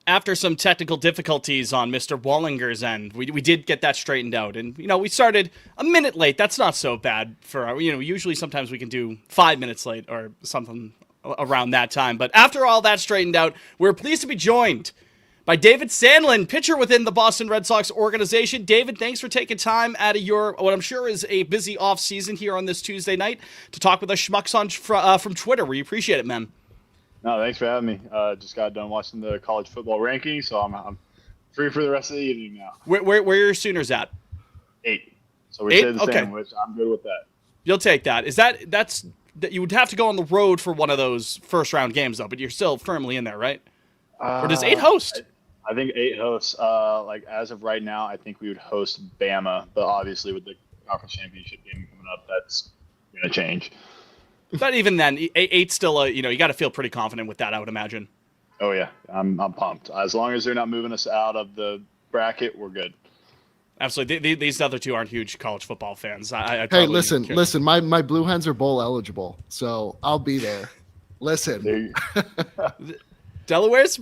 after some technical difficulties on Mr. Wallinger's end, we did get that straightened out. And, we started a minute late. That's not so bad for, usually sometimes we can do 5 minutes late or something around that time. But after all that straightened out, we're pleased to be joined by David Sandlin, pitcher within the Boston Red Sox organization. David, thanks for taking time out of your, what I'm sure is a busy off season here on this Tuesday night to talk with us schmucks from Twitter. We appreciate it, man. No, thanks for having me. Just got done watching the college football rankings, so I'm free for the rest of the evening now. Where are your Sooners at? 8. So we 8? stayed the same, which I'm good with that. You'll take that. That's you would have to go on the road for one of those first round games though, but you're still firmly in there, right? Or does 8 host? I think 8 hosts. As of right now, I think we would host Bama, but obviously with the conference championship game coming up, that's going to change. But even then, 8 still, you got to feel pretty confident with that, I would imagine. Oh yeah, I'm pumped. As long as they're not moving us out of the bracket, we're good. Absolutely. These other two aren't huge college football fans. Hey, listen. My Blue Hens are bowl eligible, so I'll be there. Listen. Delaware's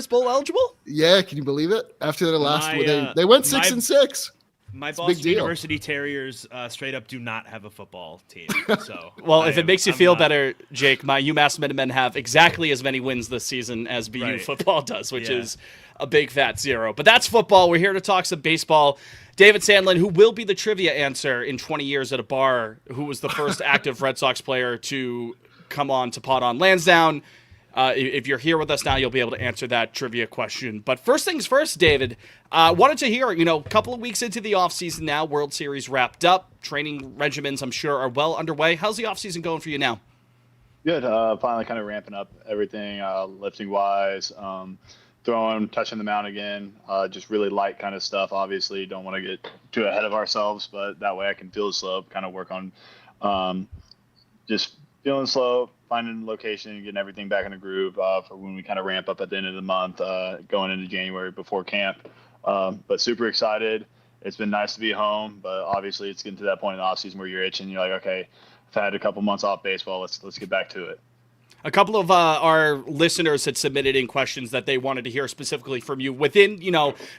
bowl eligible? Yeah, can you believe it? After their last, they went 6-6. My Boston University Terriers straight up do not have a football team. So, if it makes you feel better, Jake, my UMass Minutemen have exactly as many wins this season as BU football does, which is a big fat 0. But that's football. We're here to talk some baseball. David Sandlin, who will be the trivia answer in 20 years at a bar, who was the first active Red Sox player to come on to pod on Lansdowne. If you're here with us now, you'll be able to answer that trivia question. But first things first, David, wanted to hear, a couple of weeks into the offseason now, World Series wrapped up. Training regimens, I'm sure, are well underway. How's the offseason going for you now? Good. Finally kind of ramping up everything, lifting-wise, touching the mound again, just really light kind of stuff. Obviously, don't want to get too ahead of ourselves, but that way I can feel slow, kind of work on just feeling slow, finding location, getting everything back in the groove for when we kind of ramp up at the end of the month, going into January before camp. But super excited. It's been nice to be home, but obviously it's getting to that point in the offseason where you're itching. You're like, okay, I've had a couple months off baseball. Let's get back to it. A couple of our listeners had submitted in questions that they wanted to hear specifically from you within,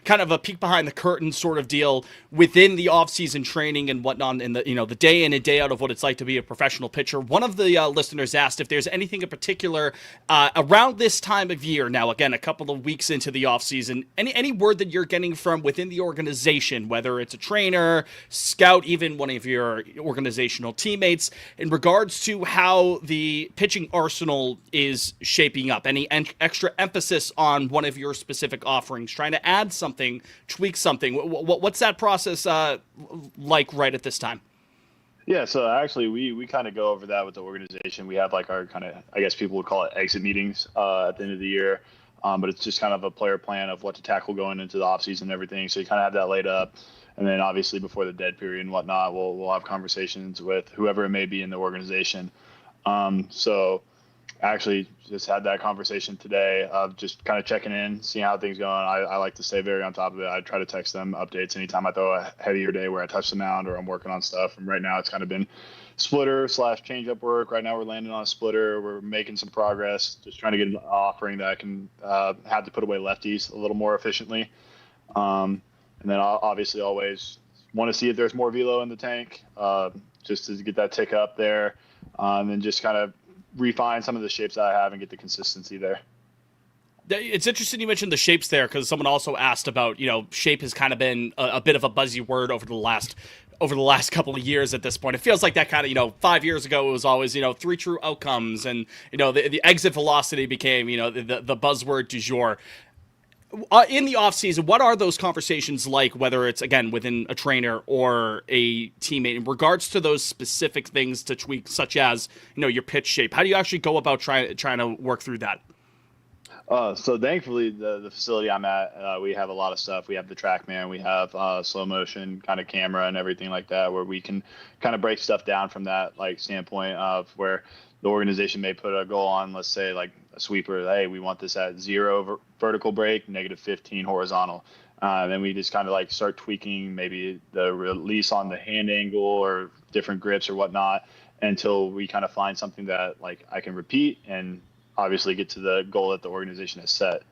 kind of a peek behind the curtain sort of deal within the off-season training and whatnot, and the day in and day out of what it's like to be a professional pitcher. One of the listeners asked if there's anything in particular around this time of year. Now, again, a couple of weeks into the off-season, any word that you're getting from within the organization, whether it's a trainer, scout, even one of your organizational teammates, in regards to how the pitching arsenal is shaping up? Any extra emphasis on one of your specific offerings, trying to add something, tweak something? What's that process like right at this time? Yeah, so actually we kind of go over that with the organization. We have like our kind of, I guess people would call it exit meetings at the end of the year. But it's just kind of a player plan of what to tackle going into the offseason and everything. So you kind of have that laid up. And then obviously before the dead period and whatnot, we'll have conversations with whoever it may be in the organization. So actually just had that conversation today of just kind of checking in, seeing how things going. I like to stay very on top of it. I try to text them updates anytime I throw a heavier day where I touch the mound or I'm working on stuff. And right now it's kind of been splitter / changeup work. Right now we're landing on a splitter. We're making some progress, just trying to get an offering that I can have to put away lefties a little more efficiently. And then I'll obviously always want to see if there's more velo in the tank, just to get that tick up there. And then just kind of refine some of the shapes that I have and get the consistency there. It's interesting you mentioned the shapes there, because someone also asked about, shape has kind of been a bit of a buzzy word over the last couple of years at this point. It feels like that kind of, 5 years ago, it was always, 3 true outcomes, and, the exit velocity became, the buzzword du jour. In the offseason, what are those conversations like, whether it's, again, within a trainer or a teammate, in regards to those specific things to tweak, such as, your pitch shape? How do you actually go about trying to work through that? So thankfully, the facility I'm at, we have a lot of stuff. We have the TrackMan, we have slow motion kind of camera and everything like that, where we can kind of break stuff down from that standpoint of where the organization may put a goal on, let's say like a sweeper. Hey, we want this at 0 vertical break, -15 horizontal. Then we just kind of start tweaking maybe the release on the hand angle or different grips or whatnot until we kind of find something that I can repeat and obviously get to the goal that the organization has set.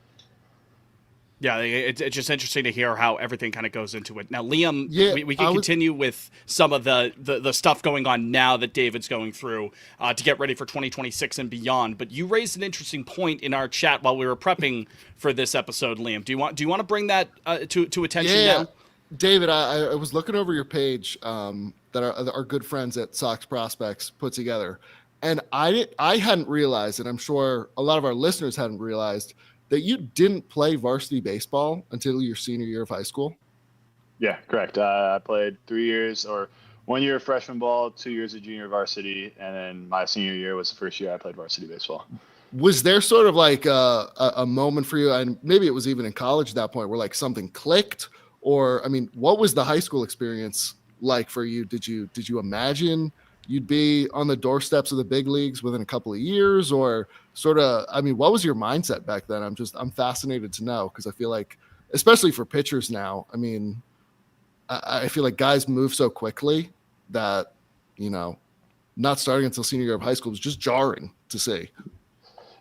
Yeah, it's just interesting to hear how everything kind of goes into it. Now, Liam, Yeah, we can continue with some of the stuff going on now that David's going through to get ready for 2026 and beyond. But you raised an interesting point in our chat while we were prepping for this episode, Liam. Do you want to bring that to attention now? David, I was looking over your page that our good friends at Sox Prospects put together, and I hadn't realized, and I'm sure a lot of our listeners hadn't realized, that you didn't play varsity baseball until your senior year of high school. Yeah, correct. I played 3 years, or 1 year of freshman ball, 2 years of junior varsity, and then my senior year was the first year I played varsity baseball. Was there sort of like a moment for you, and maybe it was even in college at that point, where like something clicked? Or, I mean, what was the high school experience like for you? Did you imagine you'd be on the doorsteps of the big leagues within a couple of years, or sort of, I mean, what was your mindset back then? I'm fascinated to know, because I feel like, especially for pitchers now, I mean, I feel like guys move so quickly that, not starting until senior year of high school was just jarring to see.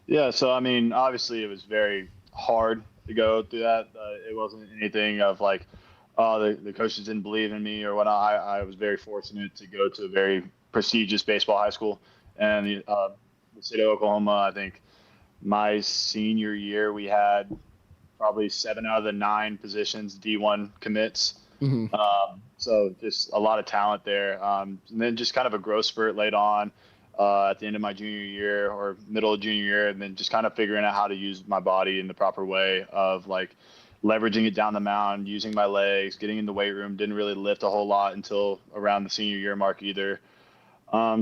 Yeah. So, I mean, obviously it was very hard to go through that. It wasn't anything of like, the coaches didn't believe in me or whatnot. I was very fortunate to go to a very prestigious baseball high school, and the state of Oklahoma. I think my senior year we had probably 7 out of the 9 positions D1 commits. Mm-hmm. So just a lot of talent there. And then just kind of a growth spurt late on at the end of my junior year or middle of junior year, and then just kind of figuring out how to use my body in the proper way of like leveraging it down the mound, using my legs, getting in the weight room. Didn't really lift a whole lot until around the senior year mark either.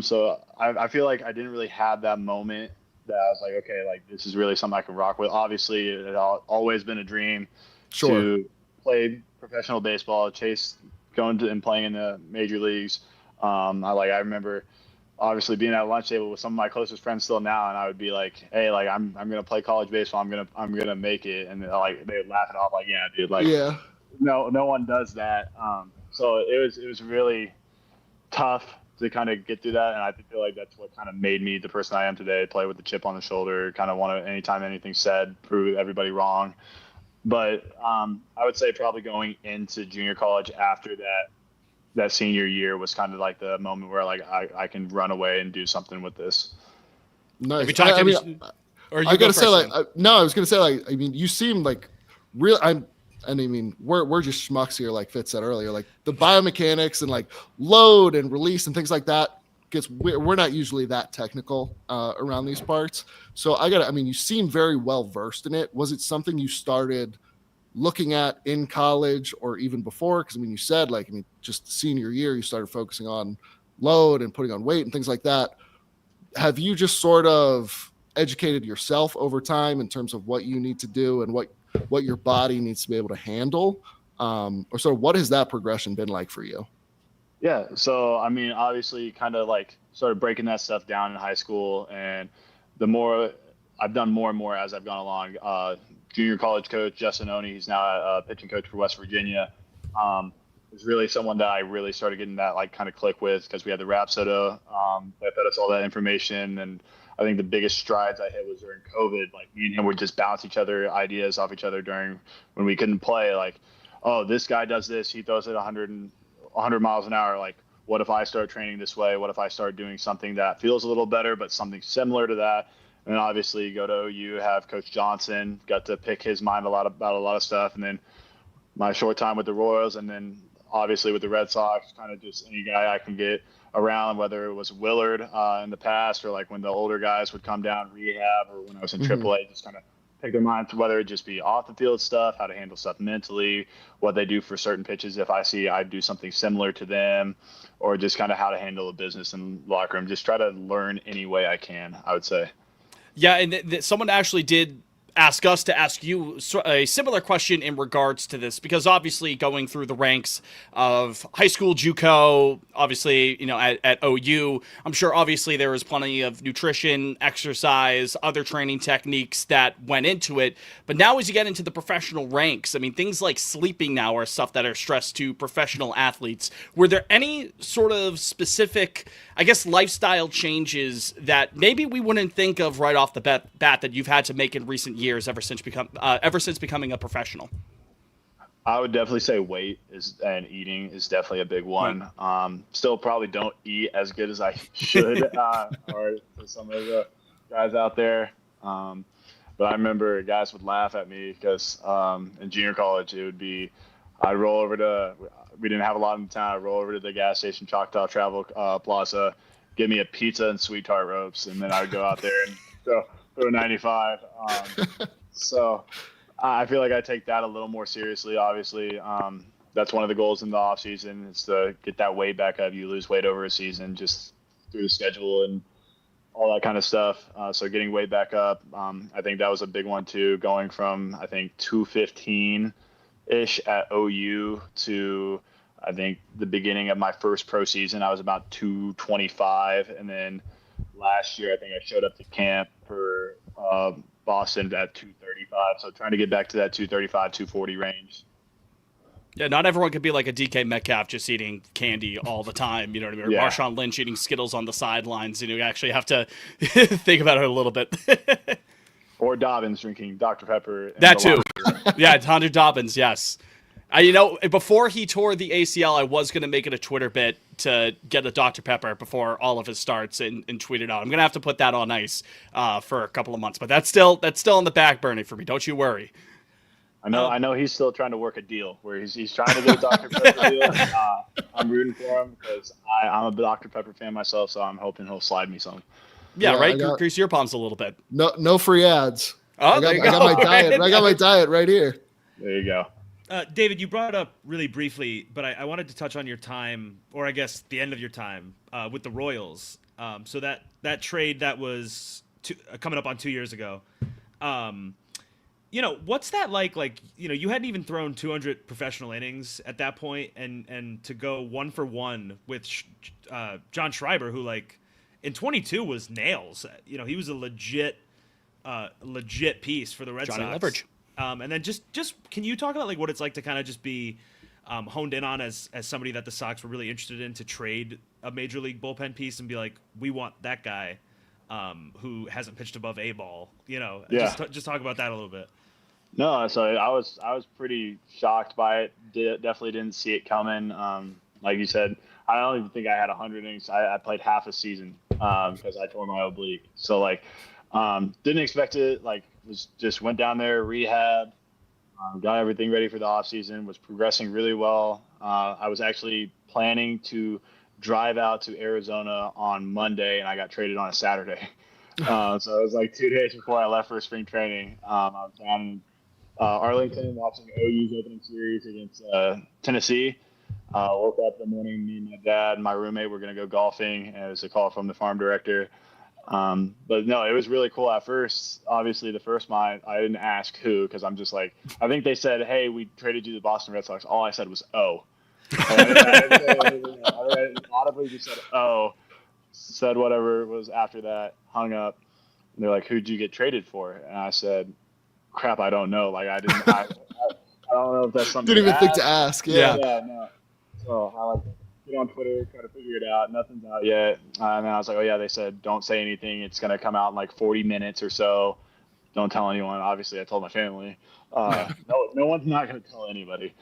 So I feel like I didn't really have that moment that I was like, okay, like this is really something I can rock with. Obviously, it had always been a dream to play professional baseball, chase going to and playing in the major leagues. I remember obviously being at a lunch table with some of my closest friends still now, and I would be like, hey, like I'm gonna play college baseball. I'm gonna make it, and like they would laugh it off, like, yeah, dude, like, yeah, no one does that. So it was really tough to kind of get through that, and I feel like that's what kind of made me the person I am today. Play with the chip on the shoulder, kind of want to, anytime anything's said, prove everybody wrong. But I would say probably going into junior college after that senior year was kind of like the moment where like I can run away and do something with this. Nice. I gotta say, like, I was gonna say, like, I mean, you seem like real. We're just schmucks here, like Fitz said earlier. Like the biomechanics and like load and release and things like that, because we're not usually that technical around these parts. So you seem very well versed in it. Was it something you started looking at in college or even before? Because you said just senior year you started focusing on load and putting on weight and things like that. Have you just sort of educated yourself over time in terms of what you need to do and what your body needs to be able to handle? Or sort of what has that progression been like for you? Yeah. So, obviously kind of like started breaking that stuff down in high school, and the more I've done more and more as I've gone along. Junior college coach Justin Oney, he's now a pitching coach for West Virginia, was really someone that I really started getting that like kind of click with, because we had the Rapsodo that fed us all that information. And I think the biggest strides I hit was during COVID. Like me and him would just bounce ideas off each other during when we couldn't play. Like, oh, this guy does this, he throws it 100 miles an hour. Like, what if I start training this way? What if I start doing something that feels a little better, but something similar to that? And then obviously you go to OU, have Coach Johnson, got to pick his mind about a lot of stuff. And then my short time with the Royals, and then obviously with the Red Sox, kind of just any guy I can get around, whether it was Willard in the past, or like when the older guys would come down rehab, or when I was in AAA, just kind of pick their minds, whether it just be off the field stuff, how to handle stuff mentally, what they do for certain pitches. If I see I do something similar to them, or just kind of how to handle a business in the locker room, just try to learn any way I can, I would say. Yeah, and someone actually did ask us to ask you a similar question in regards to this, because obviously going through the ranks of high school, JUCO, obviously, at OU, I'm sure obviously there was plenty of nutrition, exercise, other training techniques that went into it. But now as you get into the professional ranks, things like sleeping now are stuff that are stressed to professional athletes. Were there any sort of specific, lifestyle changes that maybe we wouldn't think of right off the bat that you've had to make in recent years years ever since becoming a professional? I would definitely say weight and eating is definitely a big one. Still probably don't eat as good as I should, or to some of the guys out there. But I remember guys would laugh at me because in junior college it would be, I'd roll over to, we didn't have a lot in town. I'd roll over to the gas station, Choctaw Travel Plaza, give me a pizza and sweet tart ropes, and then I would go out there and throw 95. So I feel like I take that a little more seriously, obviously. That's one of the goals in the off season is to get that weight back up. You lose weight over a season just through the schedule and all that kind of stuff. So getting weight back up, I think that was a big one too, going from, I think, 215-ish at OU to, I think, the beginning of my first pro season, I was about 225. And then last year, I think I showed up to camp for Boston at 235. So trying to get back to that 235, 240 range. Yeah, not everyone could be like a DK Metcalf just eating candy all the time. You know what I mean? Or Yeah. Marshawn Lynch eating Skittles on the sidelines. You actually have to think about it a little bit. Or Dobbins drinking Dr. Pepper. That too. Yeah, Hunter Dobbins, yes. Before he tore the ACL, I was going to make it a Twitter bit to get a Dr. Pepper before all of his starts and tweet it out. I'm going to have to put that on ice for a couple of months. But that's still on the back burner for me. Don't you worry. I know he's still trying to work a deal where he's trying to get a Dr. Pepper deal. I'm rooting for him because I'm a Dr. Pepper fan myself, so I'm hoping he'll slide me some. Yeah, right? Grease your palms a little bit. No free ads. Oh, I there you go. got my diet. I got my diet right here. There you go. David, you brought it up really briefly, but I wanted to touch on your time, or I guess the end of your time, with the Royals. So that trade that was coming up on 2 years ago. What's that like? Like, you hadn't even thrown 200 professional innings at that point, and to go 1-for-1 with John Schreiber, who in 22 was nails. He was a legit piece for the Red Johnny Sox. Leverage. And then just can you talk about what it's like to kind of just be honed in on as somebody that the Sox were really interested in to trade a major league bullpen piece and be like, we want that guy who hasn't pitched above A ball. Yeah. Just talk about that a little bit. No, so I was pretty shocked by it. Definitely didn't see it coming. Like you said, I don't even think I had 100 innings. I played half a season because I tore my oblique. So didn't expect it. Went down there, rehab, got everything ready for the off season. Was progressing really well. I was actually planning to drive out to Arizona on Monday, and I got traded on a Saturday. So it was 2 days before I left for spring training. I was down in Arlington watching OU's opening series against Tennessee. Woke up in the morning, me and my dad and my roommate were going to go golfing, and it was a call from the farm director. But no, it was really cool at first. Obviously, the first mine, I didn't ask who because I'm just I think they said, hey, we traded you to the Boston Red Sox. All I said was, oh. I audibly just said, oh. Said whatever was after that, hung up. And they're like, who'd you get traded for? And I said, crap, I don't know. I don't know if that's something. Didn't even think to ask. Yeah. Yeah, no. So I get on Twitter, try to figure it out. Nothing's out yet. And then I was like, oh yeah, they said don't say anything. It's gonna come out in 40 minutes or so. Don't tell anyone. Obviously, I told my family. No one's not gonna tell anybody.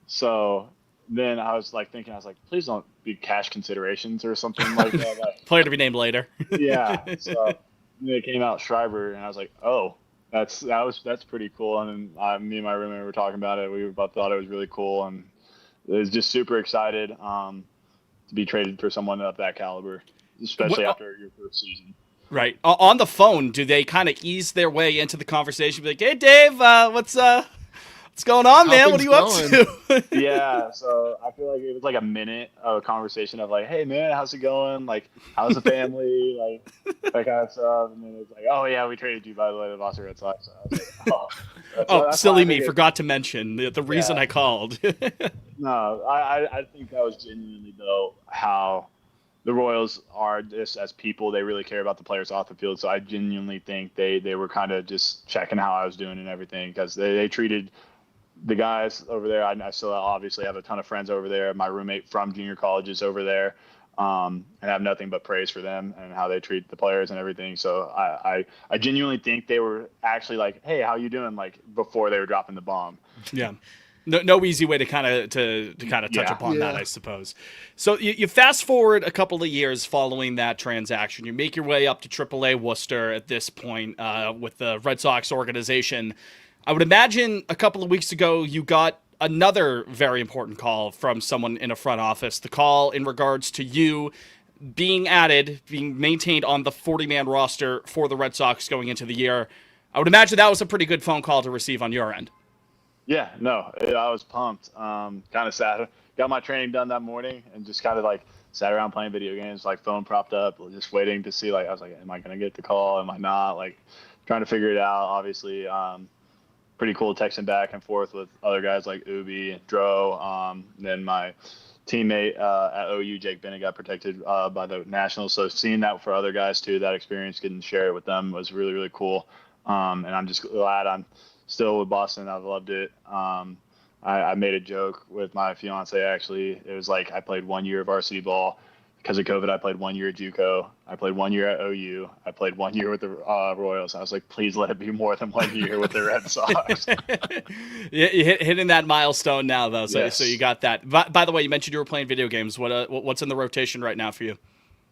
So then I was thinking, please don't be cash considerations or something like that. Player to be named later. Yeah. So then it came out Schreiber, and I was like, oh. That's pretty cool. And then me and my roommate were talking about it. We both thought it was really cool, and it was just super excited to be traded for someone of that caliber, especially after your first season. Right. On the phone, do they kind of ease their way into the conversation? Be like, hey, Dave, what's going on, man? What are you up to? Yeah. So I feel like it was a minute of a conversation of hey, man, how's it going? How's the family? That kind of stuff. And then it's oh, yeah, we traded you, by the way, the Boston Red Sox. So I was that's silly me. Forgot to mention the reason I called. No, I think that was genuinely, though, how the Royals are just as people. They really care about the players off the field. So I genuinely think they were kind of just checking how I was doing and everything because they treated the guys over there. I still obviously have a ton of friends over there. My roommate from junior college is over there. and have nothing but praise for them and how they treat the players and everything. So I genuinely think they were actually like, hey, how you doing? Like before they were dropping the bomb. Yeah. No easy way to kind of touch upon that, I suppose. So you fast forward a couple of years following that transaction. You make your way up to AAA Worcester at this point with the Red Sox organization. I would imagine a couple of weeks ago you got another very important call from someone in a front office. The call in regards to you being maintained on the 40-man roster for the Red Sox going into the year. I would imagine that was a pretty good phone call to receive on your end. Yeah, no, I was pumped. Kind of sad. Got my training done that morning and just kind of like sat around playing video games, like phone propped up, just waiting to see. Like I was like, am I gonna get the call? Am I not? Like trying to figure it out. Obviously, pretty cool texting back and forth with other guys like Ubi, Dro. Then my teammate at OU, Jake Bennett, got protected by the Nationals. So seeing that for other guys too, that experience, getting to share it with them was really, really cool. And I'm just glad I'm still with Boston. I've loved it. I made a joke with my fiance, actually. It was like I played 1 year of varsity ball. Because of COVID, I played 1 year at JUCO. I played 1 year at OU. I played 1 year with the Royals. I was like, please let it be more than 1 year with the Red Sox. You're hitting that milestone now, though, so, Yes. so you got that. By the way, you mentioned you were playing video games. What's in the rotation right now for you?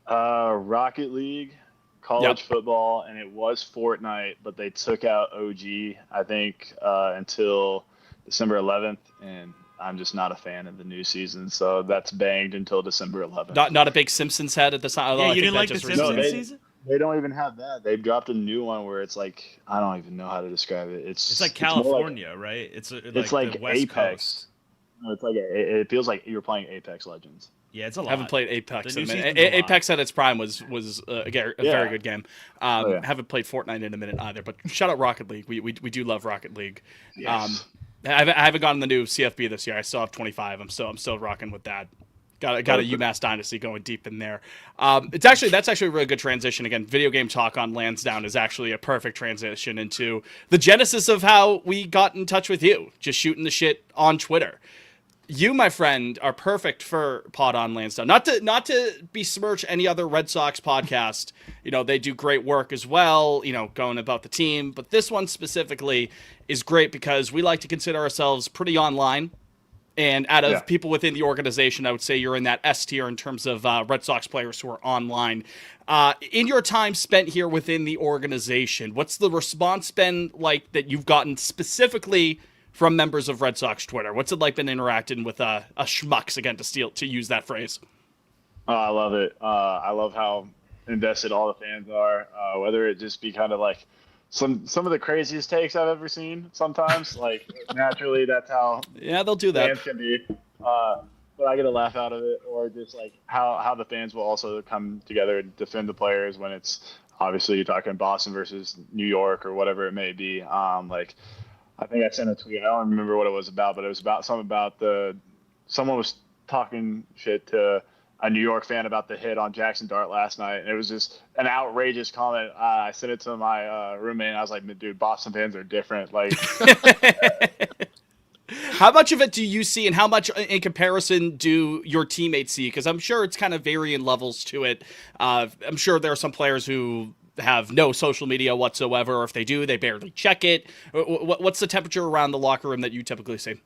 Rocket League, college football, and it was Fortnite, but they took out OG, I think, until December 11th, and I'm just not a fan of the new season, so that's banged until December 11th. Not a big Simpsons head at the time. Yeah, you didn't like the Simpsons season? They don't even have that. They've dropped a new one where it's like, I don't even know how to describe it. It's like California, right? It's like the West Apex. Coast. No, it's like it feels like you're playing Apex Legends. Yeah, it's a lot. I haven't played Apex. The new In a minute. season's a lot. Apex at its prime was a very good game. Haven't played Fortnite in a minute either. But shout out Rocket League. We do love Rocket League. Yes. I haven't gotten the new CFB this year. I still have 25. I'm still rocking with that. Got a UMass Dynasty going deep in there. That's actually a really good transition. Again, video game talk on Lansdowne is actually a perfect transition into the genesis of how we got in touch with you. Just shooting the shit on Twitter. You, my friend, are perfect for Pod on Lansdowne. Not to besmirch any other Red Sox podcast. You know, they do great work as well, you know, going about the team. But this one specifically is great because we like to consider ourselves pretty online. And out of people within the organization, I would say you're in that S tier in terms of Red Sox players who are online. In your time spent here within the organization, what's the response been like that you've gotten specifically from members of Red Sox Twitter? What's it like been interacting with a schmucks, again, to use that phrase? Oh, I love it. I love how invested all the fans are, whether it just be kind of like some of the craziest takes I've ever seen sometimes. Like, naturally, that's how they'll do that. fans can be. But I get a laugh out of it, or just like how the fans will also come together and defend the players when it's obviously you're talking Boston versus New York or whatever it may be. I think I sent a tweet. I don't remember what it was about, but it was about someone was talking shit to a New York fan about the hit on Jackson Dart last night, and it was just an outrageous comment. I sent it to my roommate, and I was like, dude, Boston fans are different. Like, how much of it do you see, and how much in comparison do your teammates see? Because I'm sure it's kind of varying levels to it. I'm sure there are some players who have no social media whatsoever, or if they do, they barely check it. What's the temperature around the locker room that you typically see?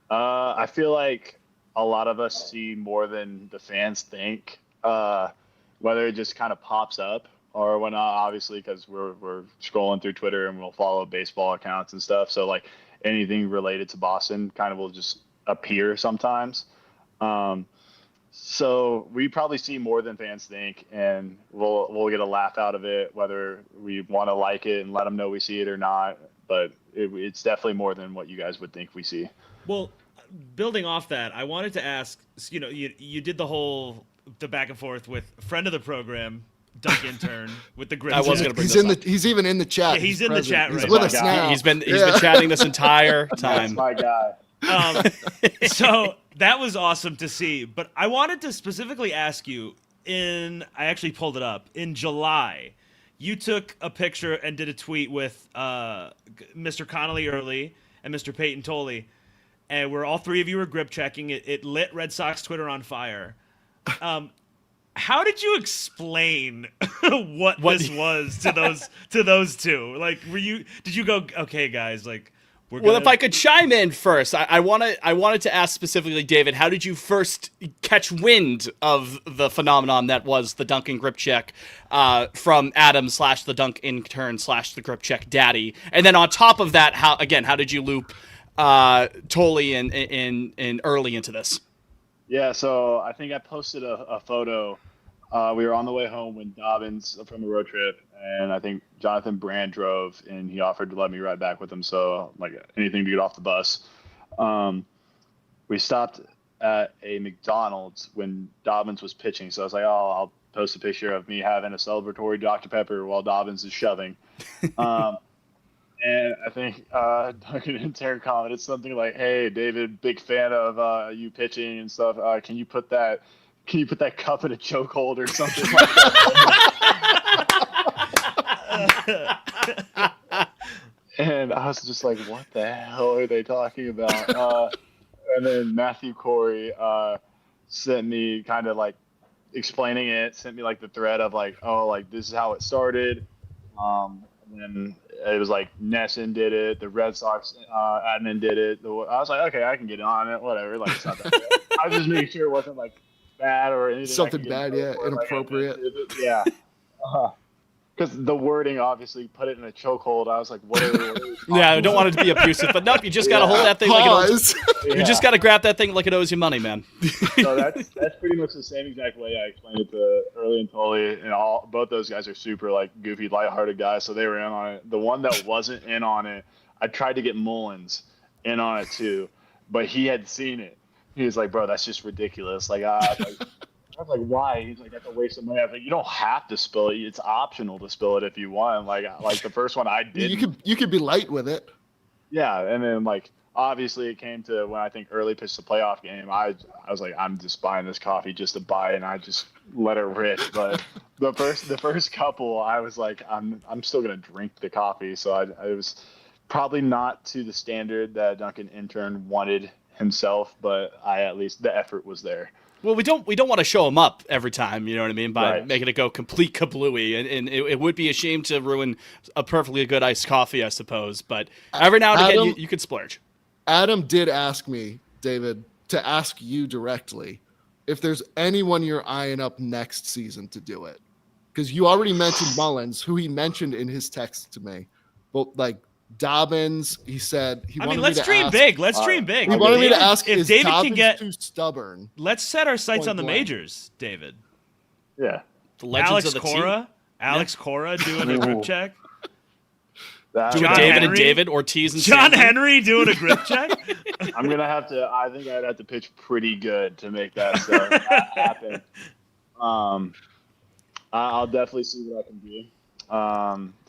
I feel like a lot of us see more than the fans think, whether it just kind of pops up or whatnot, obviously, because we're scrolling through Twitter and we'll follow baseball accounts and stuff. So, like, anything related to Boston kind of will just appear sometimes. So we probably see more than fans think, and we'll get a laugh out of it, whether we want to like it and let them know we see it or not. But it's definitely more than what you guys would think we see. Well, building off that, I wanted to ask, you know, you did the back and forth with friend of the program, Doug Intern, with the Grim. I was going to bring this up. He's even in the chat. Yeah, he's in the chat right He's with now. us now. He's been chatting this entire time. That's my guy. So that was awesome to see. But I wanted to specifically ask you, I actually pulled it up, in July, you took a picture and did a tweet with Mr. Connolly Early and Mr. Peyton Tolley, and where all three of you were grip checking. It lit Red Sox Twitter on fire. How did you explain what this was to those two? Like, did you go, okay, guys, like, well, if I could chime in first, I wanted to ask specifically, David, how did you first catch wind of the phenomenon that was the Duncan grip check from Adam / the dunk intern / the grip check daddy? And then on top of that, how did you loop Tolley in early into this? Yeah, so I think I posted a photo. We were on the way home when Dobbins from a road trip, and I think Jonathan Brand drove, and he offered to let me ride back with him. So, like, anything to get off the bus. We stopped at a McDonald's when Dobbins was pitching. So I was like, oh, I'll post a picture of me having a celebratory Dr. Pepper while Dobbins is shoving. And I think Duncan in Terry commented something like, "Hey, David, big fan of you pitching and stuff. Can you put that cup in a chokehold or something like that?" And I was just like, "What the hell are they talking about?" And then Matthew Corey sent me kind of like explaining it. Sent me like the thread of like, "Oh, like this is how it started." And then it was like Nesson did it, the Red Sox admin did it. I was like, okay, I can get on it, whatever. Like, it's not that bad. I was just making sure it wasn't like bad or anything. Something bad, yeah, inappropriate. Yeah. Because the wording obviously put it in a chokehold. I was like, what are Yeah, I don't want it to be abusive, but nope, you just got to hold that thing like it owes. You just got to grab that thing like it owes you money, man. So that's pretty much the same exact way I explained it to Early and Tully, and both those guys are super like goofy, lighthearted guys, so they were in on it. The one that wasn't in on it, I tried to get Mullins in on it too, but he had seen it. He was like, bro, that's just ridiculous. Like, I was like, why? He's like, that's a waste of money. I was like, you don't have to spill it. It's optional to spill it if you want. Like the first one I did. You could be light with it. Yeah, and then like obviously it came to when I think Early pitched the playoff game. I was like, I'm just buying this coffee just to buy it, and I just let it rip. But the first couple, I was like, I'm still gonna drink the coffee. So I was probably not to the standard that Duncan intern wanted himself, but at least the effort was there. Well, we don't want to show him up every time, you know what I mean, by Right. making it go complete kablooey, and it would be a shame to ruin a perfectly good iced coffee, I suppose. But every now and again, you could splurge. Adam did ask me, David, to ask you directly if there's anyone you're eyeing up next season to do it, because you already mentioned Mullins, who he mentioned in his text to me, but like Dobbins, he said he wanted let's me to dream ask, big. Let's dream big. He wanted me to ask if is David Dobbins can get too stubborn. Let's set our sights Point on the blank. majors, David. Yeah. The legends Alex of the Cora, team. Alex Cora doing a grip check. Doing John David Henry? and David, Ortiz and John Sandlin. Henry doing a grip check. I'm gonna have to. I think I'd have to pitch pretty good to make that stuff happen. I'll definitely see what I can do.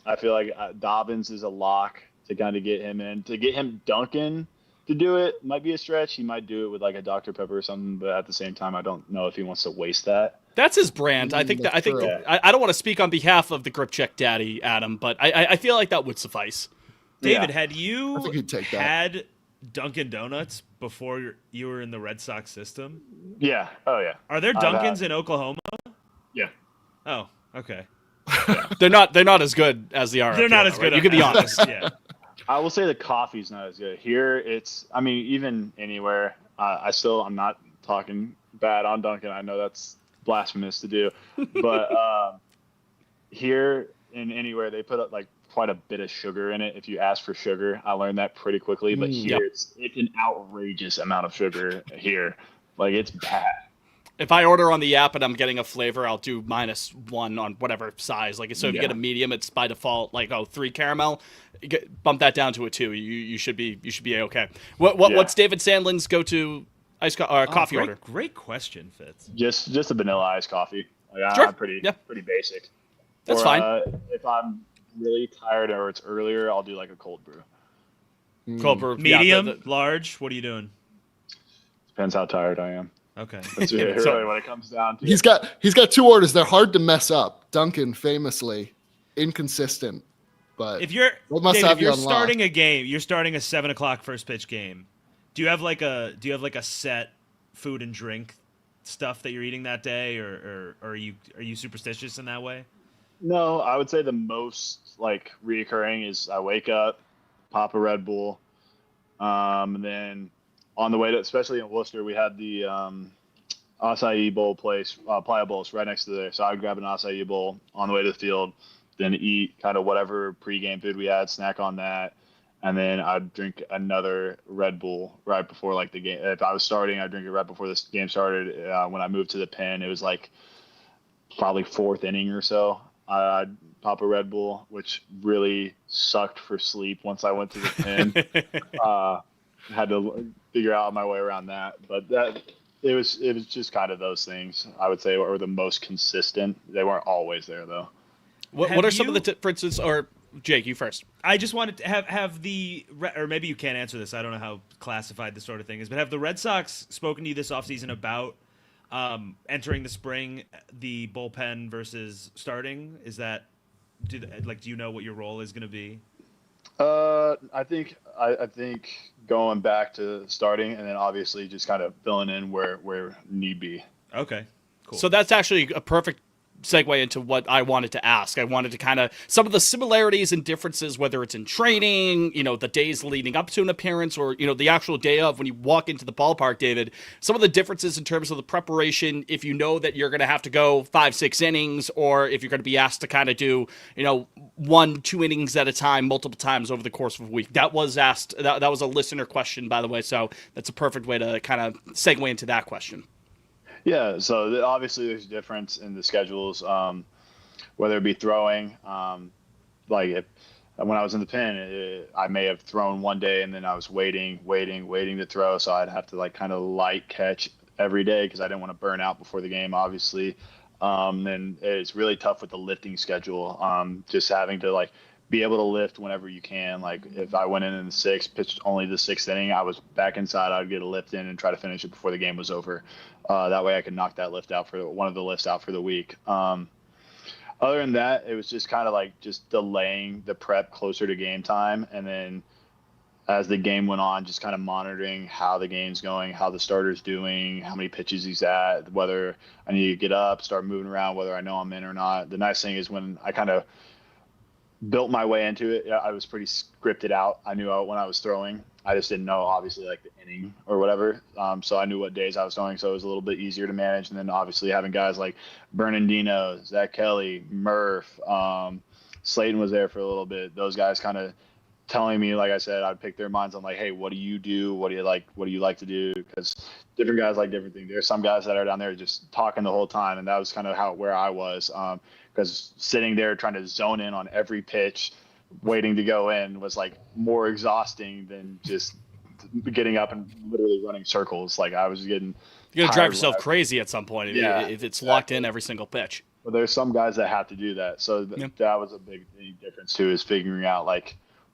I feel like Dobbins is a lock to kind of get him in. To get him Duncan to do it might be a stretch. He might do it with like a Dr. Pepper or something, but at the same time, I don't know if he wants to waste that. That's his brand. I think. I don't want to speak on behalf of the grip check daddy, Adam, but I feel like that would suffice. David, Yeah. had you I think he'd take that. had Dunkin' Donuts before you were in the Red Sox system? Yeah. Oh yeah. Are there Dunkins in Oklahoma? Yeah. Oh, okay. They're not as good as the are. They're up not here, as though, good. right? You can be honest. Yeah. I will say the coffee's not as good here. It's. I mean, even anywhere. I'm not talking bad on Dunkin'. I know that's blasphemous to do, but here in anywhere they put up like quite a bit of sugar in it. If you ask for sugar, I learned that pretty quickly. But here it's an outrageous amount of sugar here. Like it's bad. If I order on the app and I'm getting a flavor, I'll do -1 on whatever size. Like, so if you get a medium, it's by default like 3 caramel. Bump that down to a 2. You should be okay. What's David Sandlin's go-to coffee order? Great question, Fitz. Just a vanilla iced coffee. Like, Sure. I'm pretty basic. That's fine. If I'm really tired or it's earlier, I'll do like a cold brew. Cold brew, Medium, large. What are you doing? Depends how tired I am. Okay. That's really what it comes down to. He's got 2 orders. They're hard to mess up. Duncan, famously inconsistent, but If you're What must David, have if you you're unlocked? starting a game, you're starting a 7:00 first pitch game. Do you have like a set food and drink stuff that you're eating that day, or are you superstitious in that way? No, I would say the most like reoccurring is I wake up, pop a Red Bull, and then on the way to, especially in Worcester, we had the acai bowl place, Playa Bowls, right next to there. So I'd grab an acai bowl on the way to the field, then eat kind of whatever pregame food we had, snack on that, and then I'd drink another Red Bull right before like the game. If I was starting, I'd drink it right before this game started. When I moved to the pen, it was like probably fourth inning or so. I'd pop a Red Bull, which really sucked for sleep once I went to the pen. Had to figure out my way around that, but it was just kind of those things I would say were the most consistent. They weren't always there though. What are some of the differences? Or Jake, you first. I just wanted to have or maybe you can't answer this. I don't know how classified this sort of thing is, but have the Red Sox spoken to you this offseason about entering the spring, the bullpen versus starting? Is that do you know what your role is going to be? I think going back to starting and then obviously just kind of filling in where need be. Okay, cool. So that's actually a perfect segue into what I wanted to ask. I wanted to kind of some of the similarities and differences, whether it's in training, the days leading up to an appearance, or the actual day of when you walk into the ballpark, David. Some of the differences in terms of the preparation, if you know that you're going to have to go 5-6 innings, or if you're going to be asked to kind of do 1-2 innings at a time, multiple times over the course of a week. That was asked. That was a listener question, by the way. So that's a perfect way to kind of segue into that question. Yeah, so obviously there's a difference in the schedules, whether it be throwing. When I was in the pen, I may have thrown one day and then I was waiting to throw. So I'd have to kind of light catch every day because I didn't want to burn out before the game, obviously. And it's really tough with the lifting schedule, just having to be able to lift whenever you can. Like if I went in the sixth, pitched only the sixth inning, I was back inside. I'd get a lift in and try to finish it before the game was over. That way I could knock that lift out for one of the lifts out for the week. Other than that, it was just kind of just delaying the prep closer to game time. And then as the game went on, just kind of monitoring how the game's going, how the starter's doing, how many pitches he's at, whether I need to get up, start moving around, whether I know I'm in or not. The nice thing is when I kind of built my way into it, I was pretty scripted out. I knew when I was throwing. I just didn't know, obviously, the inning or whatever. So I knew what days I was throwing, so it was a little bit easier to manage. And then obviously having guys like Bernardino, Zach Kelly, Murph, Slayton was there for a little bit. Those guys kind of telling me, like I said, I'd pick their minds on hey, what do you do? What do you like? What do you like to do? Because different guys like different things. There's some guys that are down there just talking the whole time, and that was kind of where I was. Because sitting there trying to zone in on every pitch, waiting to go in was more exhausting than just getting up and literally running circles. I was getting. You're gonna drive yourself crazy at some point if it's locked in every single pitch. Well, there's some guys that have to do that, so that was a big difference too. Is figuring out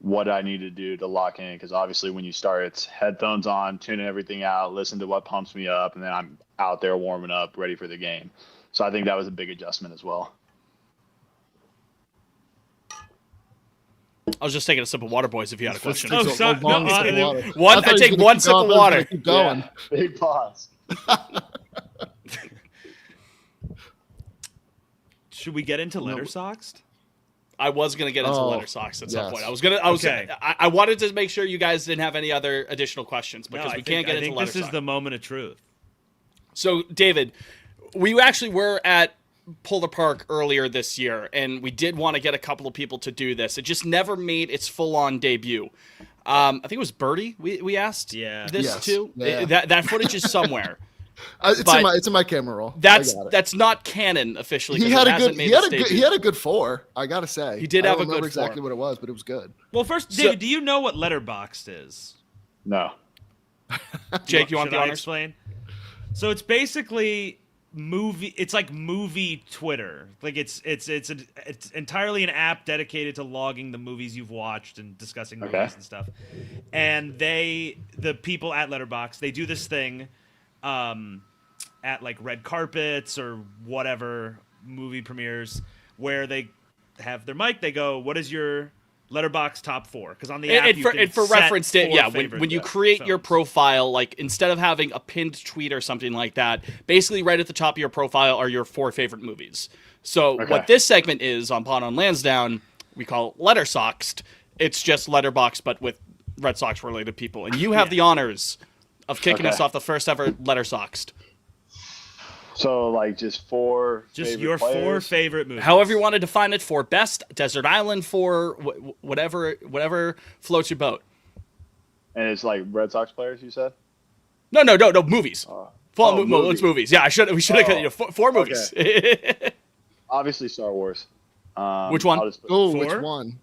what I need to do to lock in, because obviously when you start, it's headphones on, tuning everything out, listen to what pumps me up, and then I'm out there warming up, ready for the game. So I think that was a big adjustment as well. I was just taking a sip of water, boys, if you had a question. I take one sip of water. Keep going. Yeah, big pause. Should we get into letter soxed? I was gonna get into letter socks at some point. Okay. I wanted to make sure you guys didn't have any other additional questions because we can't get into letter this is the moment of truth. So, David, we actually were at Polar Park earlier this year, and we did want to get a couple of people to do this. It just never made its full-on debut. I think it was Birdie we asked this too. Yeah. That footage is somewhere. It's in my camera roll. That's not canon officially. He had a good 4. I gotta say he did have a good 4. I don't remember exactly what it was, but it was good. Well, first, David, do you know what Letterboxd is? No. Jake, you want the honors? Explain? So it's basically movie. It's like movie Twitter. It's entirely an app dedicated to logging the movies you've watched and discussing movies and stuff. And the people at Letterboxd, they do this thing. At red carpets or whatever movie premieres where they have their mic, they go, what is your Letterbox top 4, because on the app for reference, yeah, favorite when you create your films. profile, like instead of having a pinned tweet or something like that, basically right at the top of your profile are your 4 favorite movies. So what this segment is on Pawn on Lansdowne, we call it Lettersoxed. It's just Letterbox, but with Red Sox related people, and you have the honors of kicking us off the first ever Lettersoxed. So like just your players? 4 favorite movies. However you want to define it, for best, Desert Island, for whatever floats your boat. And it's like Red Sox players, you said? No, movies. Movies. It's movies. Yeah, we should have 4 movies. Okay. Obviously Star Wars. Which one? Which one?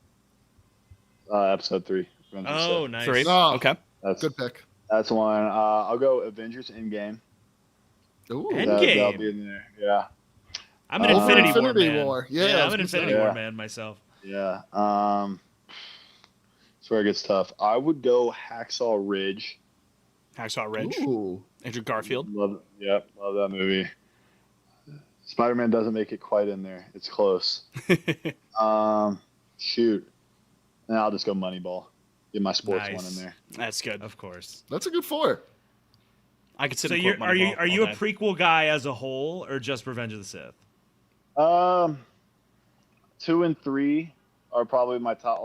Episode 3. Oh, nice. 3. Oh, Okay. That's good pick. That's one. I'll go Avengers Endgame. Ooh. That'll be in there. Yeah. I'm an Infinity War. War man. Yeah, I'm an Infinity War man myself. Yeah. That's where it gets tough. I would go Hacksaw Ridge. Hacksaw Ridge. Ooh. Andrew Garfield. Love that movie. Spider-Man doesn't make it quite in there. It's close. Shoot. And I'll just go Moneyball. Get my sports one in there. That's good. Of course. That's a good 4. I could sit. So and quote are you Moneyball a prequel guy as a whole, or just Revenge of the Sith? 2 and 3 are probably my top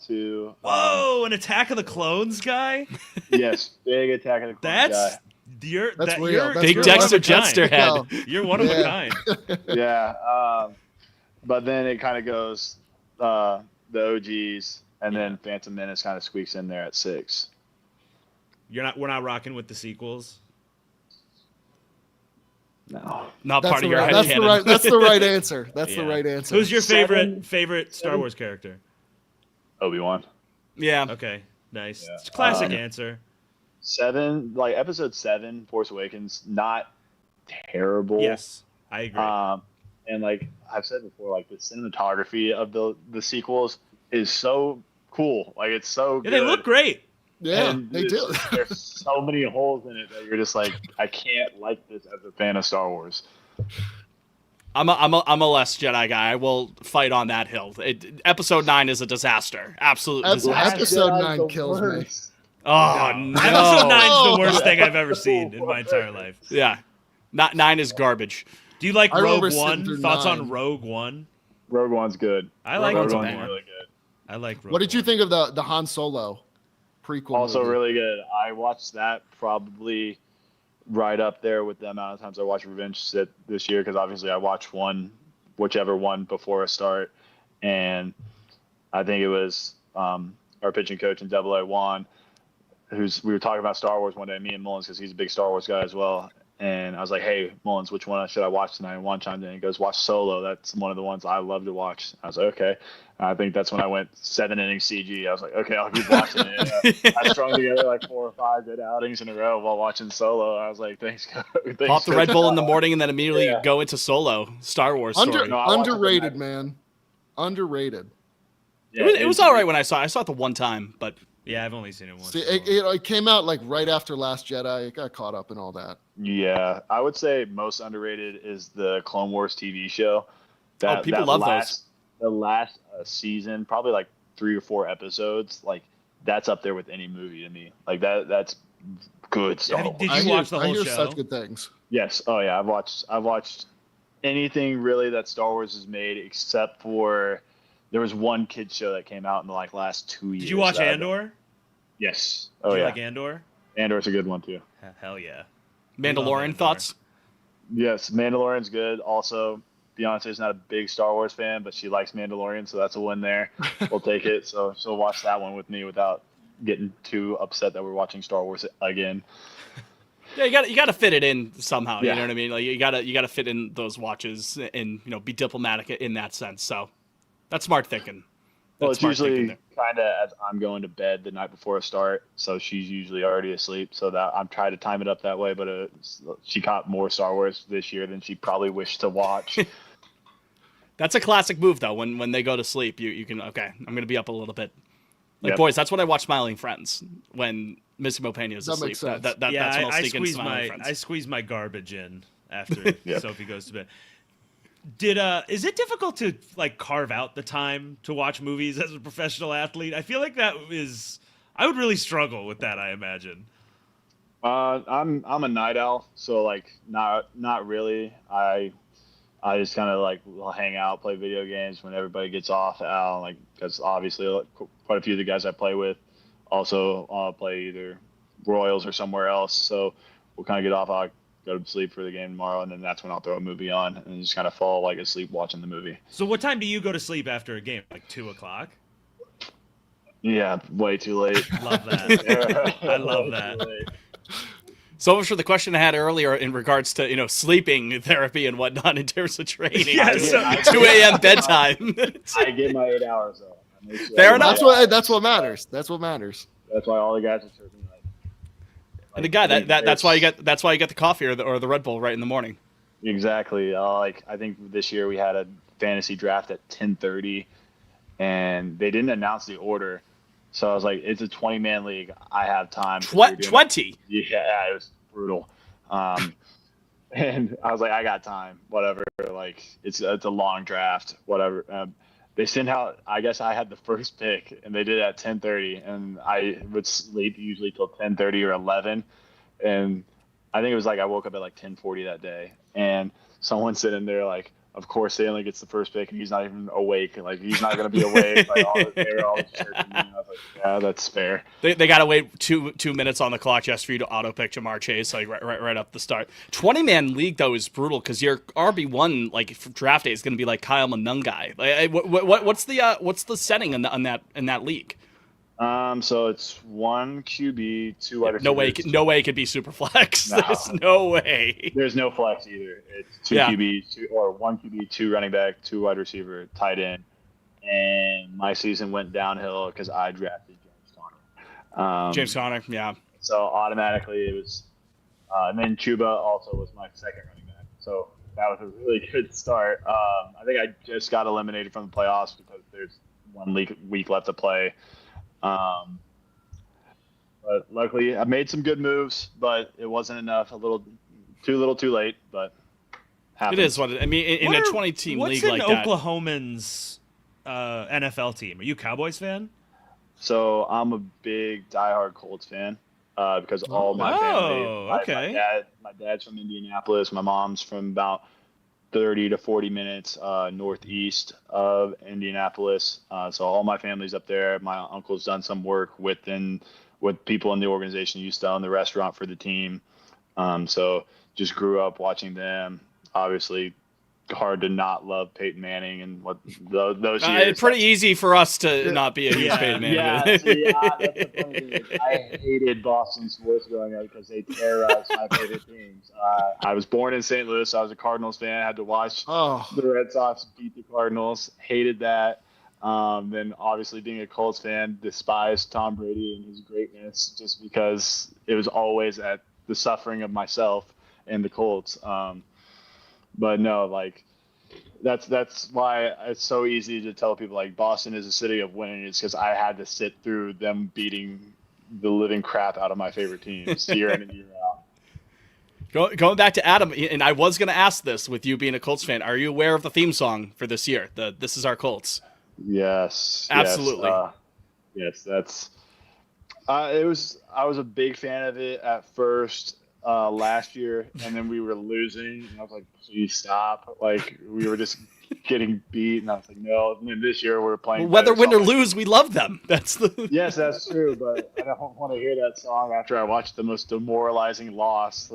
2. Whoa, an Attack of the Clones guy? Yes, big Attack of the Clones guy. That's real. That's Big real. Dexter That's Jetster head. Go. You're one of a kind. Yeah. But then it kind of goes the OGs, and then Phantom Menace kind of squeaks in there at 6. We're not rocking with the sequels. No. Not That's part of the your right, head that's canon. the right. That's the right answer. That's Yeah. the right answer. Who's your Seven. favorite Star Wars character? Obi-Wan. Yeah. Okay, nice. Yeah. It's a classic answer. 7, like episode 7, Force Awakens, not terrible. Yes, I agree. And like I've said before, like the cinematography of the sequels is so cool. Like it's so Yeah, good. they look great. Yeah, And they do. There's so many holes in it that you're just like, I can't like this as a fan of Star Wars. I'm a less Jedi guy. I will fight on that hill. Episode 9 is a disaster. Absolute disaster. Episode 9 kills me. Oh no. Episode 9's the worst thing I've ever seen in my entire life. Yeah. Not 9 is garbage. Do you like I remember Rogue sitting One? through Thoughts 9. on Rogue One? Rogue One's good. I like Rogue Rogue One's One. really good. I like Rogue What did you One. think of the Han Solo prequel? Also movie? really good. I watched that probably right up there with the amount of times I watched Revenge Sith this year, because obviously I watched whichever one before I start, and I think it was our pitching coach in AA Juan, we were talking about Star Wars one day, me and Mullins, because he's a big Star Wars guy as well. And I was like, hey, Mullins, which one should I watch tonight? And Juan chimed in and he goes, watch Solo. That's one of the ones I love to watch. I was like, okay. And I think that's when I went 7 innings CG. I was like, okay, I'll keep watching it. I strung together like 4 or 5 good outings in a row while watching Solo. I was like, thanks. Pop the Red Bull in the morning and then immediately go into Solo Star Wars story. Underrated, man. Underrated. Yeah, It was all right when I saw it. I saw it the one time, but Yeah, I've only seen it once. See, it came out like right after Last Jedi. It got caught up in all that. Yeah, I would say most underrated is the Clone Wars TV show. People love those. The last season, probably like 3 or 4 episodes, like that's up there with any movie to me. Like that's good stuff. Did you watch the I whole hear show? such good things. Yes. Oh yeah, I've watched anything really that Star Wars has made, except for there was one kids show that came out in the last 2 years. Did you watch that Andor? Yes. Did Oh you yeah. like Andor? Andor's a good one too. Hell yeah. Mandalorian Andor. thoughts? Yes, Mandalorian's good. Also, Beyonce's not a big Star Wars fan, but she likes Mandalorian, so that's a win there. We'll take it. So she'll watch that one with me without getting too upset that we're watching Star Wars again. Yeah, you got to fit it in somehow. Yeah. You know what I mean? Like you got to fit in those watches and be diplomatic in that sense. So that's smart thinking. Well, That's it's smart usually thinking kind of as I'm going to bed the night before I start, so she's usually already asleep. So that I'm trying to time it up that way. But she caught more Star Wars this year than she probably wished to watch. That's a classic move, though. When they go to sleep, you can I'm gonna be up a little bit. Like Yep. boys, that's when I watch Smiling Friends when Missy Mopena is That asleep. makes sense. That's when I'll sneak into Smiling Friends. I squeeze my garbage in after Yep. Sophie goes to bed. Is it difficult to like carve out the time to watch movies as a professional athlete? I feel like I would really struggle with that, I imagine. I'm a night owl, so like not really. I just kind of like will hang out, play video games when everybody gets off out, like because obviously quite a few of the guys I play with also play either Royals or somewhere else. So we'll kind of get off. I'll go to sleep for the game tomorrow, and then that's when I'll throw a movie on and just kind of fall like asleep watching the movie. So what time do you go to sleep after a game? Like 2:00? Yeah, way too late. Love that. I love that. So much for the question I had earlier in regards to sleeping therapy and whatnot in terms of training. Yeah, so 2 a.m. bedtime. I get my 8 hours though. Fair enough. That's what matters. That's what matters. That's why all the guys are chirping like. And the guy that's why you get the coffee or the Red Bull right in the morning. Exactly. Like I think this year we had a fantasy draft at 10:30, and they didn't announce the order. So I was like, it's a 20-man league. I have time. 20? Yeah, it was brutal. And I was like, I got time. Whatever. Like, it's a long draft. Whatever. They sent out. I guess I had the first pick, and they did it at 10:30, and I would sleep usually till 10:30 or 11. And I think it was like I woke up at like 10:40 that day, and someone sitting there like, of course, Sandlin gets the first pick, and he's not even awake. Like, he's not going to be awake. Like, they were all chirping me. I was like, yeah, that's fair. They got to wait two minutes on the clock just for you to auto-pick Jamar Chase, like, right up the start. 20-man league, though, is brutal because your RB1, like, for draft day is going to be like Kyle Munungai. Like, what's the setting in that league? So it's 1 QB, 2 wide receivers. No way it could be super flex. No. There's no way. There's no flex either. It's 2 QB, 1 QB, 2 running back, 2 wide receiver, tight end. And my season went downhill because I drafted James Conner. James Conner, yeah. So automatically it was, and then Chuba also was my second running back. So that was a really good start. I think I just got eliminated from the playoffs because there's 1 week left to play. But luckily I made some good moves, but it wasn't enough. A little too late, but happens. It is what I mean. In a 20-team league like that. What's Oklahoman's NFL team? Are you a Cowboys fan? So I'm a big diehard Colts fan because all my family. My dad's from Indianapolis. My mom's from about 30 to 40 minutes northeast of Indianapolis. So all my family's up there. My uncle's done some work with people in the organization who used to own the restaurant for the team. So just grew up watching them. Obviously, hard to not love Peyton Manning and what those years. It's pretty easy for us to not be a huge Peyton Manning. Yeah, that's the funny thing. I hated Boston sports growing up because they terrorized my favorite teams. I was born in St. Louis. So I was a Cardinals fan. I had to watch the Red Sox beat the Cardinals. Hated that. Then obviously being a Colts fan, despised Tom Brady and his greatness just because it was always at the suffering of myself and the Colts. But no, like that's why it's so easy to tell people like Boston is a city of winning. It's because I had to sit through them beating the living crap out of my favorite teams year in and year out. Going back to Adam, and I was going to ask this with you being a Colts fan, are you aware of the theme song for this year? This is our Colts. Yes, absolutely. Yes, that's. I was a big fan of it at first. Last year, and then we were losing, and I was like, please stop. Like, we were just getting beat, and I was like, no. And then this year we're playing. Whether win or lose, we love them. That's the. Yes, that's true, but I don't want to hear that song after I watched the most demoralizing loss,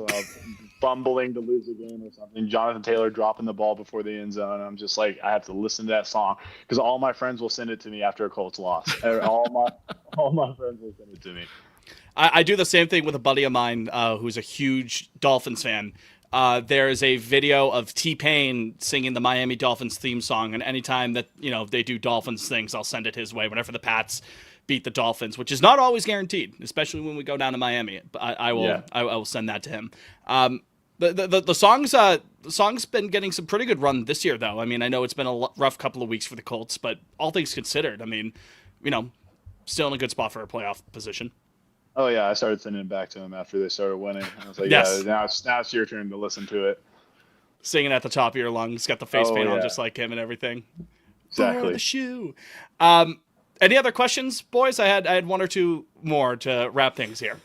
fumbling to lose a game or something. Jonathan Taylor dropping the ball before the end zone. I'm just like, I have to listen to that song because all my friends will send it to me after a Colts loss. all my friends will send it to me. I do the same thing with a buddy of mine who's a huge Dolphins fan. There is a video of T-Pain singing the Miami Dolphins theme song, and anytime that they do Dolphins things, I'll send it his way. Whenever the Pats beat the Dolphins, which is not always guaranteed, especially when we go down to Miami. But I will send that to him. The song's been getting some pretty good run this year, though. I mean, I know it's been a rough couple of weeks for the Colts, but all things considered, I mean, still in a good spot for a playoff position. Oh yeah, I started sending it back to him after they started winning. I was like, yes. Yeah, now it's your turn to listen to it. singing at the top of your lungs, got the face paint on yeah. just like him and everything. Exactly. For the shoe. Any other questions, boys? I had one or two more to wrap things here.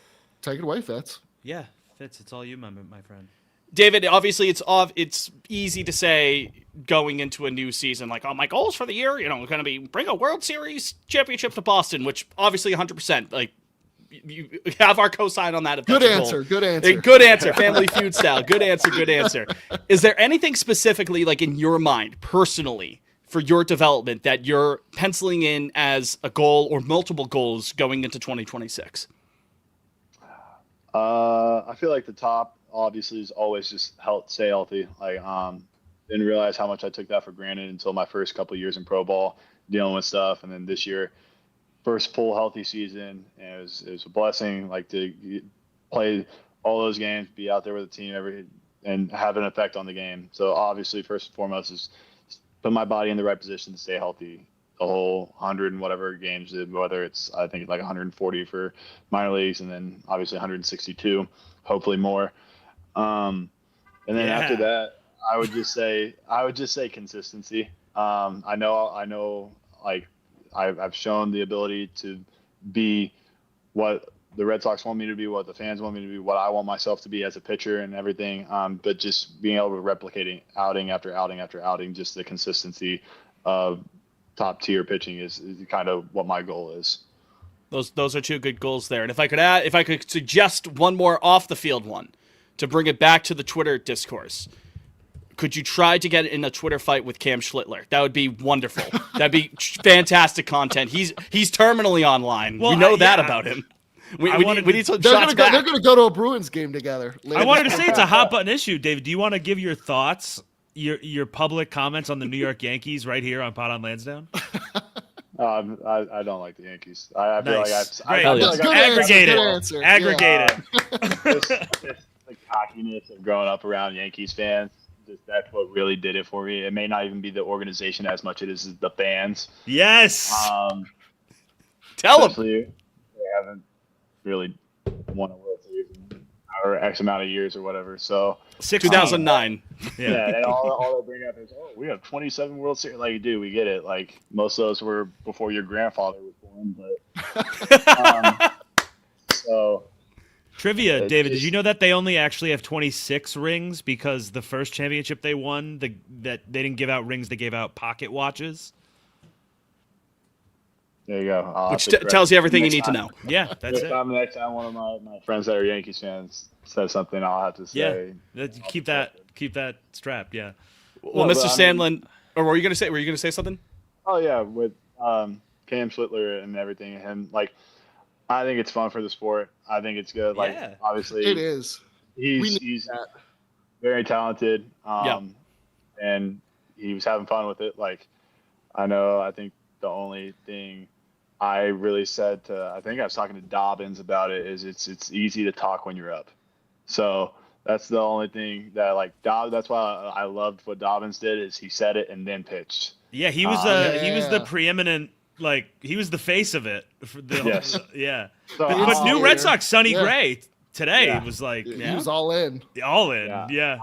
Take it away, Fitz. Yeah, Fitz, it's all you, my friend. David, obviously it's easy to say going into a new season, like, oh, my goals for the year, going to be bring a World Series championship to Boston, which obviously 100%, like, you have our cosign on that. If Good that's answer. Goal. Good answer. Good answer. Family Feud style. Good answer. Good answer. Is there anything specifically, like in your mind, personally, for your development that you're penciling in as a goal or multiple goals going into 2026? I feel like the top obviously is always just stay healthy. Like, didn't realize how much I took that for granted until my first couple of years in pro ball, dealing with stuff, and then this year, first full healthy season, and it was a blessing. Like to play all those games, be out there with the team and have an effect on the game. So obviously, first and foremost is put my body in the right position to stay healthy the whole 100 and whatever games, whether it's, I think, like 140 for minor leagues and then obviously 162, hopefully more. And then after that, I would just say consistency. I know like I've shown the ability to be what the Red Sox want me to be, what the fans want me to be, what I want myself to be as a pitcher and everything. But just being able to replicate outing after outing after outing, just the consistency of top tier pitching is kind of what my goal is. Those are two good goals there. And if I could suggest one more off the field one to bring it back to the Twitter discourse, could you try to get in a Twitter fight with Cam Schlittler? That would be wonderful. That'd be fantastic content. He's terminally online. Well, we know that about him. We need some shots back. They're going to go to a Bruins game together. I wanted to say it's a hot button issue, David. Do you want to give your thoughts, your public comments on the New York Yankees right here on Pod on Lansdowne? I don't like the Yankees. I feel nice. like Aggregate it. The cockiness of growing up around Yankees fans. That's what really did it for me. It may not even be the organization as much as it is the fans. Yes. Tell them. They haven't really won a World Series in or X amount of years or whatever. So 2009. Yeah, and all they bring up is, we have 27 World Series. Like, dude, we get it. Like, most of those were before your grandfather was born. But so. Trivia, David, did you know that they only actually have 26 rings because the first championship they won, that they didn't give out rings, they gave out pocket watches? There you go. Which tells you everything you need to know. Yeah, that's it. Next time one of my friends that are Yankees fans says something, I'll have to say. Yeah, keep that strapped. Yeah. Well, Mr. Sandlin, or were you going to say something? Oh yeah, with Cam Schlittler and everything, and like, I think it's fun for the sport. I think it's good. Like, obviously, it is. He's very talented. And he was having fun with it. Like, I think the only thing I really said I think I was talking to Dobbins about it, is it's easy to talk when you're up. So that's the only thing that, like, that's why I loved what Dobbins did, is he said it and then pitched. Yeah, he was the preeminent, like, he was the face of it. Yes. Yeah. So, but new Red Sox, Sonny Gray today was like, he was all in. All in. Yeah.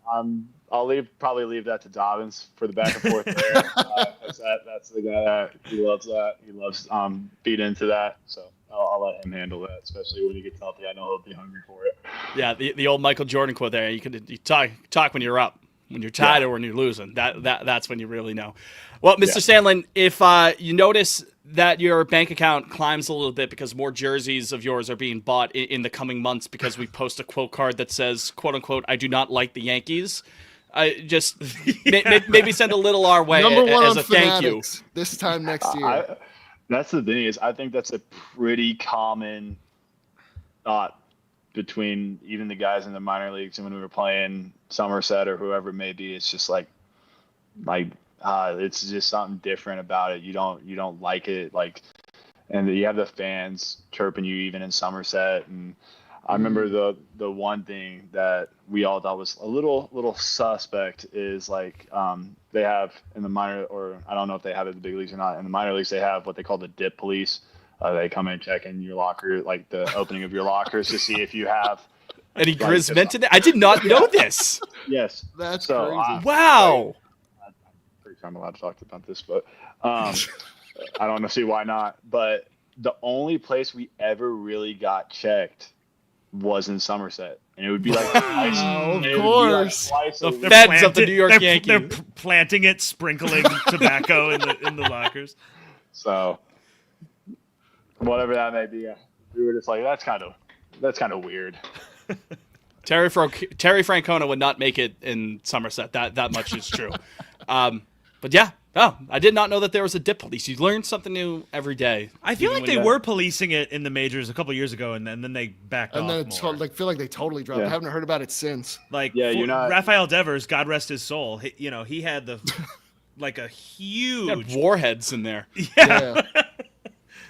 I'll probably leave that to Dobbins for the back and forth there. That's the guy that he loves that. He loves beat into that. So I'll let him handle that, especially when he gets healthy. I know he'll be hungry for it. Yeah, the old Michael Jordan quote there. You talk when you're up. When you're tied or when you're losing, that's when you really know. Well, Mr. Sandlin, if you notice that your bank account climbs a little bit because more jerseys of yours are being bought in the coming months because we post a quote card that says, quote unquote, I do not like the Yankees, just maybe send a little our way as a thank you. This time next year. That's the thing, is I think that's a pretty common thought between even the guys in the minor leagues, and when we were playing Somerset or whoever it may be, it's just like it's just something different about it. You don't like it, like, and you have the fans chirping you even in Somerset. And I remember the one thing that we all thought was a little suspect is, like, they have in the minor, or I don't know if they have it in the big leagues or not. In the minor leagues, they have what they call the dip police. They come and check in your locker, like the opening of your lockers, to see if you have Any Grizz Mint in there? I did not know this. Yes. That's So, crazy. Wow. I'm pretty sure I'm allowed to talk about this, but I don't see why not. But the only place we ever really got checked was in Somerset, and it would be like twice. Of it would be like course. twice a The week. feds of the New York Yankees. They're planting it, sprinkling tobacco in the lockers. So whatever that may be, we were just like, that's kind of weird. Terry Francona would not make it in Somerset. That much is true. But yeah. Oh, I did not know that there was a dip police. You learn something new every day. I feel even like they when were policing it in the majors a couple years ago, and then they backed And off then it's more. feel like they totally dropped. Yeah. I haven't heard about it since. Like, Yeah, you're not- Rafael Devers, God rest his soul. He had the like a They had huge. warheads in there. Yeah.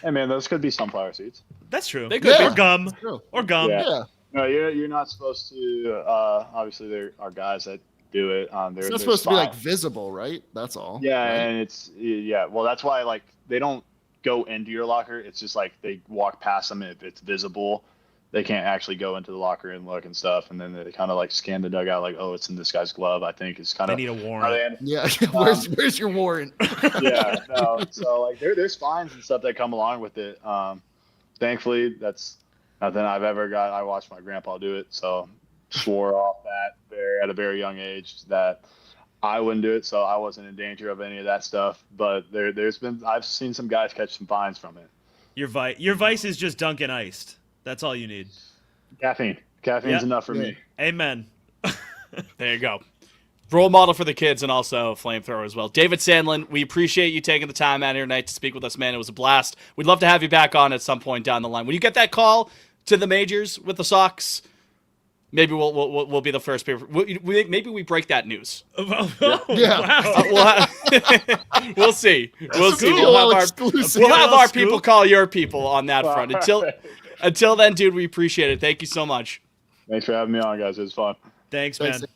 Hey man, those could be sunflower seeds. That's true. They could be. Or gum. True. Or gum. Yeah. Yeah. No, you're not supposed to. Obviously, there are guys that do it. It's not supposed to be like visible, right? That's all. Yeah, right? and well, that's why like they don't go into your locker. It's just like they walk past them. If it's visible, they can't actually go into the locker and look and stuff. And then they kind of like scan the dugout, like, oh, it's in this guy's glove. I think it's kind They of need a warrant. Yeah. Where's your warrant? Yeah, no. So like there's fines and stuff that come along with it. Thankfully, that's nothing I've ever got. I watched my grandpa do it, so swore off that at a very young age that I wouldn't do it, so I wasn't in danger of any of that stuff. But I've seen some guys catch some fines from it. Your vice is just Dunkin' iced. That's all you need. Caffeine's Yeah. enough for me. Amen. There you go. Role model for the kids and also flamethrower as well. David Sandlin, we appreciate you taking the time out here tonight to speak with us, man. It was a blast. We'd love to have you back on at some point down the line. When you get that call to the majors with the Sox, maybe we'll be the first paper. Maybe we break that news. Yeah. Wow. We'll see. We'll see. Cool. Exclusive. We'll have our Scoop. people call your people on that front. Until then, dude, we appreciate it. Thank you so much. Thanks for having me on, guys. It was fun. Thanks, man. Thanks.